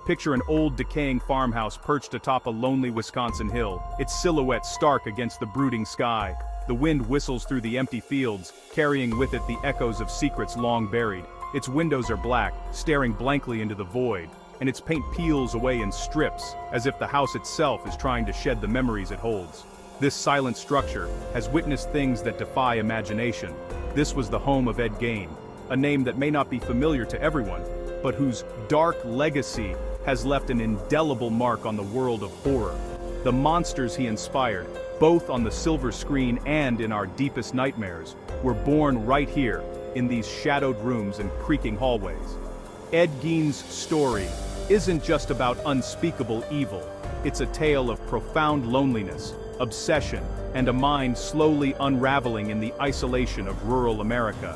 Picture an old decaying farmhouse perched atop a lonely Wisconsin hill, its silhouette stark against the brooding sky. The wind whistles through the empty fields, carrying with it the echoes of secrets long buried. Its windows are black, staring blankly into the void, and its paint peels away in strips, as if the house itself is trying to shed the memories it holds. This silent structure has witnessed things that defy imagination. This was the home of Ed Gein, a name that may not be familiar to everyone, but whose dark legacy has left an indelible mark on the world of horror. The monsters he inspired, both on the silver screen and in our deepest nightmares, were born right here, in these shadowed rooms and creaking hallways. Ed Gein's story isn't just about unspeakable evil. It's a tale of profound loneliness, obsession, and a mind slowly unraveling in the isolation of rural America.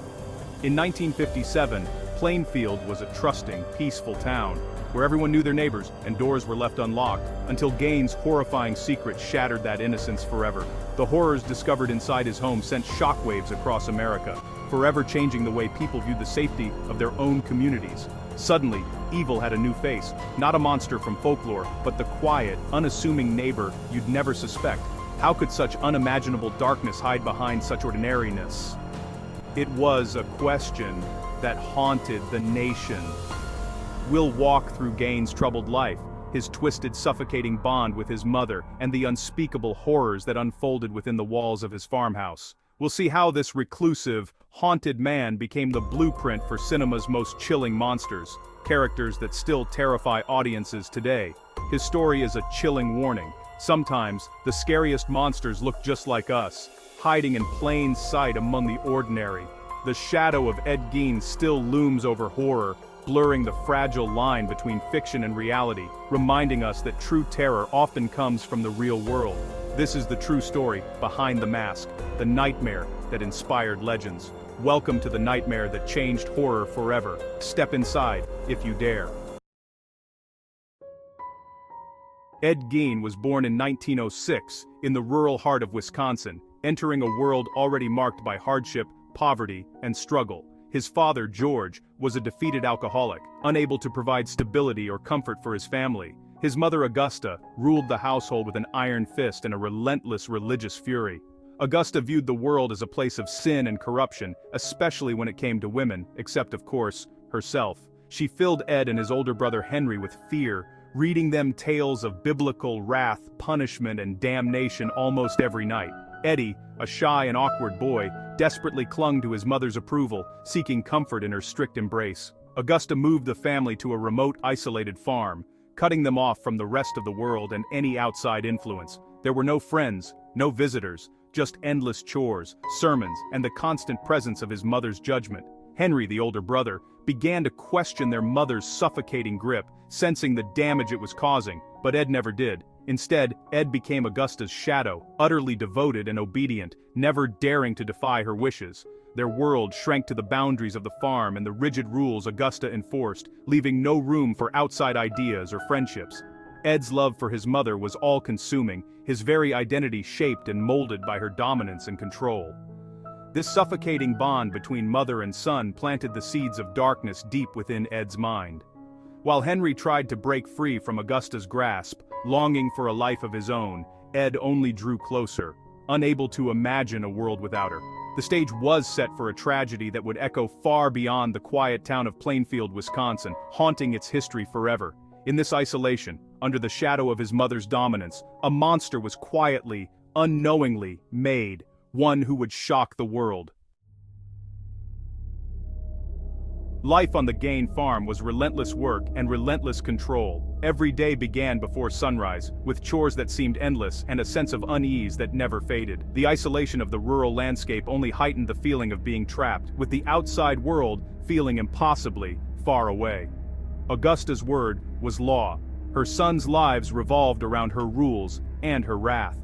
In 1957, Plainfield was a trusting, peaceful town, where everyone knew their neighbors and doors were left unlocked, until Gein's horrifying secret shattered that innocence forever. The horrors discovered inside his home sent shockwaves across America, forever changing the way people viewed the safety of their own communities. Suddenly, evil had a new face, not a monster from folklore, but the quiet, unassuming neighbor you'd never suspect. How could such unimaginable darkness hide behind such ordinariness? It was a question that haunted the nation. We'll walk through Gein's troubled life, his twisted, suffocating bond with his mother, and the unspeakable horrors that unfolded within the walls of his farmhouse. We'll see how this reclusive, haunted man became the blueprint for cinema's most chilling monsters, characters that still terrify audiences today. His story is a chilling warning. Sometimes, the scariest monsters look just like us, hiding in plain sight among the ordinary. The shadow of Ed Gein still looms over horror, blurring the fragile line between fiction and reality, reminding us that true terror often comes from the real world. This is the true story behind the mask, the nightmare that inspired legends. Welcome to the nightmare that changed horror forever. Step inside, if you dare. Ed Gein was born in 1906, in the rural heart of Wisconsin, entering a world already marked by hardship, poverty, and struggle. His father, George, was a defeated alcoholic, unable to provide stability or comfort for his family. His mother, Augusta, ruled the household with an iron fist and a relentless religious fury. Augusta viewed the world as a place of sin and corruption, especially when it came to women, except, of course, herself. She filled Ed and his older brother Henry with fear, reading them tales of biblical wrath, punishment, and damnation almost every night. Eddie, a shy and awkward boy, desperately clung to his mother's approval, seeking comfort in her strict embrace. Augusta moved the family to a remote, isolated farm, cutting them off from the rest of the world and any outside influence. There were no friends, no visitors, just endless chores, sermons, and the constant presence of his mother's judgment. Henry, the older brother, began to question their mother's suffocating grip, sensing the damage it was causing, but Ed never did. Instead, Ed became Augusta's shadow, utterly devoted and obedient, never daring to defy her wishes. Their world shrank to the boundaries of the farm and the rigid rules Augusta enforced, leaving no room for outside ideas or friendships. Ed's love for his mother was all-consuming, his very identity shaped and molded by her dominance and control. This suffocating bond between mother and son planted the seeds of darkness deep within Ed's mind. While Henry tried to break free from Augusta's grasp, longing for a life of his own, Ed only drew closer, unable to imagine a world without her. The stage was set for a tragedy that would echo far beyond the quiet town of Plainfield, Wisconsin, haunting its history forever. In this isolation, under the shadow of his mother's dominance, a monster was quietly, unknowingly made, one who would shock the world. Life on the Gein farm was relentless work and relentless control. Every day began before sunrise, with chores that seemed endless and a sense of unease that never faded. The isolation of the rural landscape only heightened the feeling of being trapped, with the outside world feeling impossibly far away. Augusta's word was law. Her sons' lives revolved around her rules and her wrath.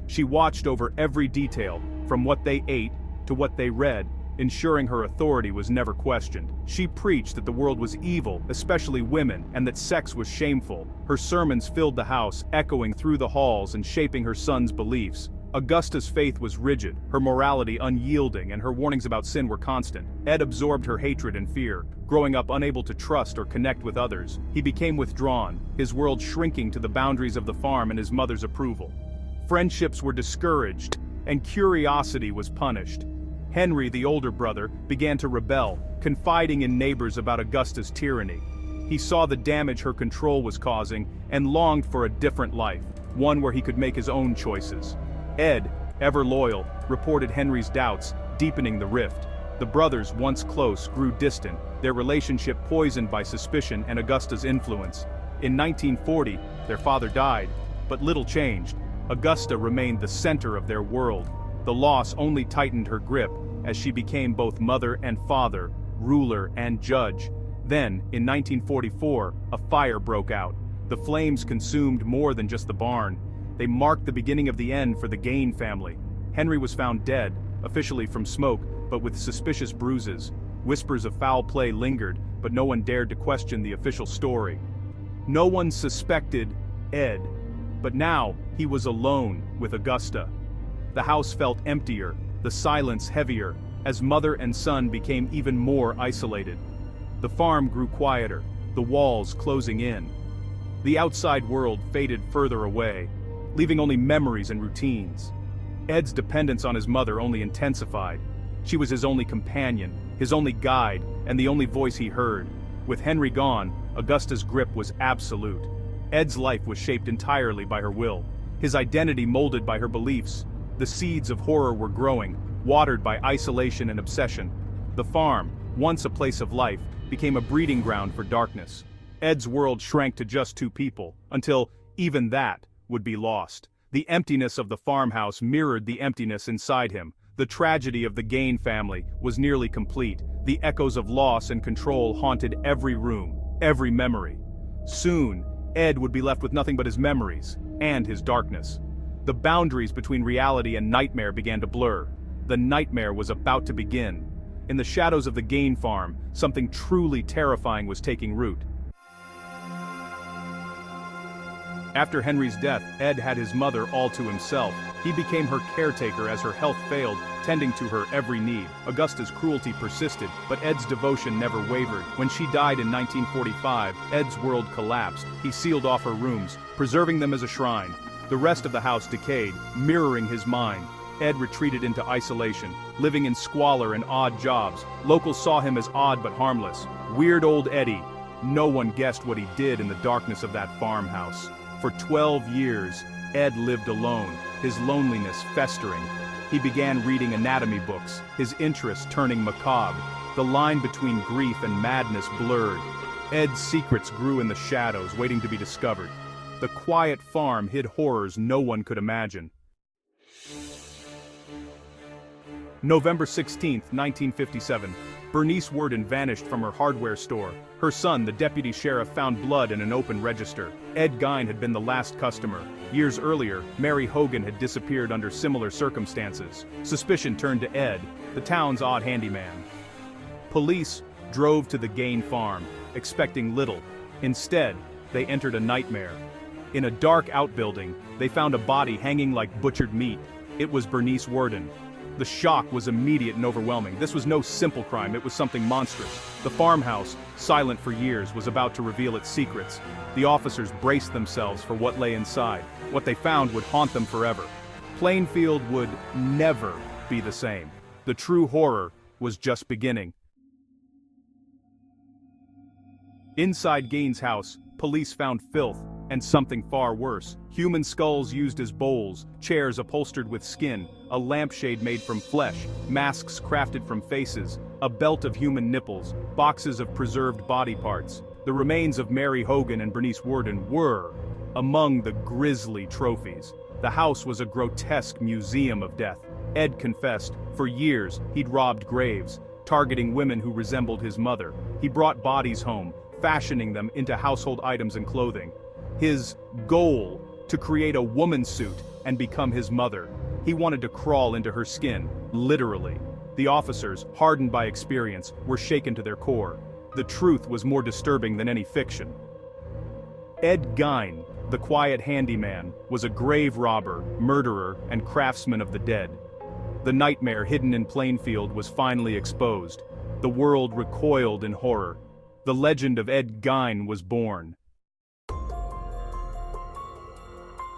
She watched over every detail, from what they ate to what they read, ensuring her authority was never questioned. She preached that the world was evil, especially women, and that sex was shameful. Her sermons filled the house, echoing through the halls and shaping her sons' beliefs. Augusta's faith was rigid, her morality unyielding, and her warnings about sin were constant. Ed absorbed her hatred and fear. Growing up unable to trust or connect with others, he became withdrawn, his world shrinking to the boundaries of the farm and his mother's approval. Friendships were discouraged, and curiosity was punished. Henry, the older brother, began to rebel, confiding in neighbors about Augusta's tyranny. He saw the damage her control was causing and longed for a different life, one where he could make his own choices. Ed, ever loyal, reported Henry's doubts, deepening the rift. The brothers, once close, grew distant, their relationship poisoned by suspicion and Augusta's influence. In 1940, their father died, but little changed. Augusta remained the center of their world. The loss only tightened her grip as she became both mother and father, ruler and judge. Then, in 1944, a fire broke out. The flames consumed more than just the barn. They marked the beginning of the end for the Gein family. Henry was found dead, officially from smoke, but with suspicious bruises. Whispers of foul play lingered, but no one dared to question the official story. No one suspected Ed, but now he was alone with Augusta. The house felt emptier, the silence heavier, as mother and son became even more isolated. The farm grew quieter, the walls closing in. The outside world faded further away, leaving only memories and routines. Ed's dependence on his mother only intensified. She was his only companion, his only guide, and the only voice he heard. With Henry gone, Augusta's grip was absolute. Ed's life was shaped entirely by her will, his identity molded by her beliefs. The seeds of horror were growing, watered by isolation and obsession. The farm, once a place of life, became a breeding ground for darkness. Ed's world shrank to just two people, until even that would be lost. The emptiness of the farmhouse mirrored the emptiness inside him. The tragedy of the Gein family was nearly complete. The echoes of loss and control haunted every room, every memory. Soon, Ed would be left with nothing but his memories, and his darkness. The boundaries between reality and nightmare began to blur. The nightmare was about to begin. In the shadows of the Gein farm, something truly terrifying was taking root. After Henry's death, Ed had his mother all to himself. He became her caretaker as her health failed, tending to her every need. Augusta's cruelty persisted, but Ed's devotion never wavered. When she died in 1945, Ed's world collapsed. He sealed off her rooms, preserving them as a shrine. The rest of the house decayed, mirroring his mind. Ed retreated into isolation, living in squalor and odd jobs. Locals saw him as odd but harmless. Weird old Eddie. No one guessed what he did in the darkness of that farmhouse. For 12 years, Ed lived alone, his loneliness festering. He began reading anatomy books, his interests turning macabre. The line between grief and madness blurred. Ed's secrets grew in the shadows, waiting to be discovered. The quiet farm hid horrors no one could imagine. November 16, 1957. Bernice Worden vanished from her hardware store. Her son, the deputy sheriff, found blood in an open register. Ed Gein had been the last customer. Years earlier, Mary Hogan had disappeared under similar circumstances. Suspicion turned to Ed, the town's odd handyman. Police drove to the Gein farm, expecting little. Instead, they entered a nightmare. In a dark outbuilding, they found a body hanging like butchered meat. It was Bernice Worden. The shock was immediate and overwhelming. This was no simple crime, it was something monstrous. The farmhouse, silent for years, was about to reveal its secrets. The officers braced themselves for what lay inside. What they found would haunt them forever. Plainfield would never be the same. The true horror was just beginning. Inside Gein's house, police found filth, and something far worse. Human skulls used as bowls, chairs upholstered with skin, a lampshade made from flesh, masks crafted from faces, a belt of human nipples, boxes of preserved body parts. The remains of Mary Hogan and Bernice Worden were among the grisly trophies. The house was a grotesque museum of death. Ed confessed, for years he'd robbed graves, targeting women who resembled his mother. He brought bodies home, fashioning them into household items and clothing. His goal, to create a woman suit and become his mother. He wanted to crawl into her skin, literally. The officers, hardened by experience, were shaken to their core. The truth was more disturbing than any fiction. Ed Gein, The Quiet Handyman was a grave robber, murderer, and craftsman of the dead. The nightmare hidden in Plainfield was finally exposed. The world recoiled in horror. The legend of Ed Gein was born.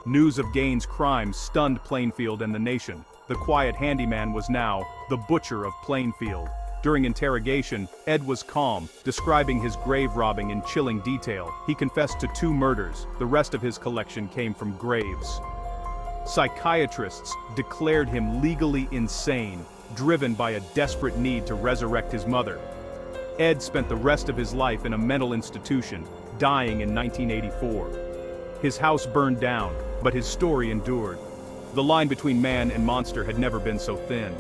News of Gein's crimes stunned Plainfield and the nation. The Quiet Handyman was now the Butcher of Plainfield. During interrogation, Ed was calm, describing his grave robbing in chilling detail. He confessed to 2 murders. The rest of his collection came from graves. Psychiatrists declared him legally insane, driven by a desperate need to resurrect his mother. Ed spent the rest of his life in a mental institution, dying in 1984. His house burned down, but his story endured. The line between man and monster had never been so thin.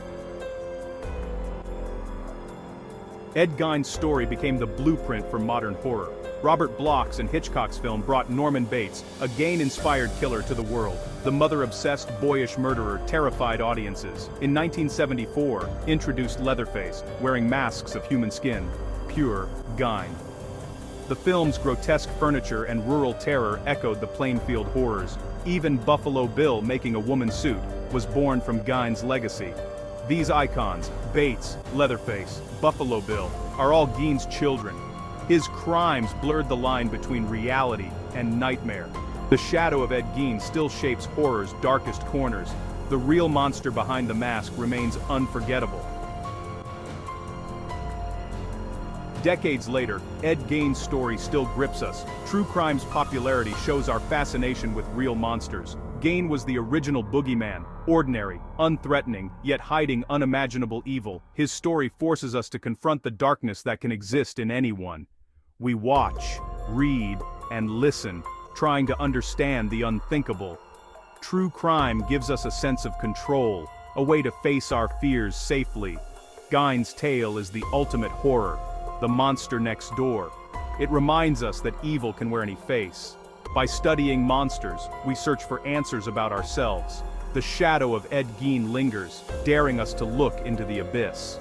Ed Gein's story became the blueprint for modern horror. Robert Bloch's and Hitchcock's film brought Norman Bates, a Gein-inspired killer, to the world. The mother-obsessed, boyish murderer terrified audiences. In 1974, introduced Leatherface, wearing masks of human skin. Pure Gein. The film's grotesque furniture and rural terror echoed the Plainfield horrors. Even Buffalo Bill, making a woman's suit, was born from Gein's legacy. These icons, Bates, Leatherface, Buffalo Bill, are all Gein's children. His crimes blurred the line between reality and nightmare. The shadow of Ed Gein still shapes horror's darkest corners. The real monster behind the mask remains unforgettable. Decades later, Ed Gein's story still grips us. True crime's popularity shows our fascination with real monsters. Gein was the original boogeyman, ordinary, unthreatening, yet hiding unimaginable evil. His story forces us to confront the darkness that can exist in anyone. We watch, read, and listen, trying to understand the unthinkable. True crime gives us a sense of control, a way to face our fears safely. Gein's tale is the ultimate horror, the monster next door. It reminds us that evil can wear any face. By studying monsters, we search for answers about ourselves. The shadow of Ed Gein lingers, daring us to look into the abyss.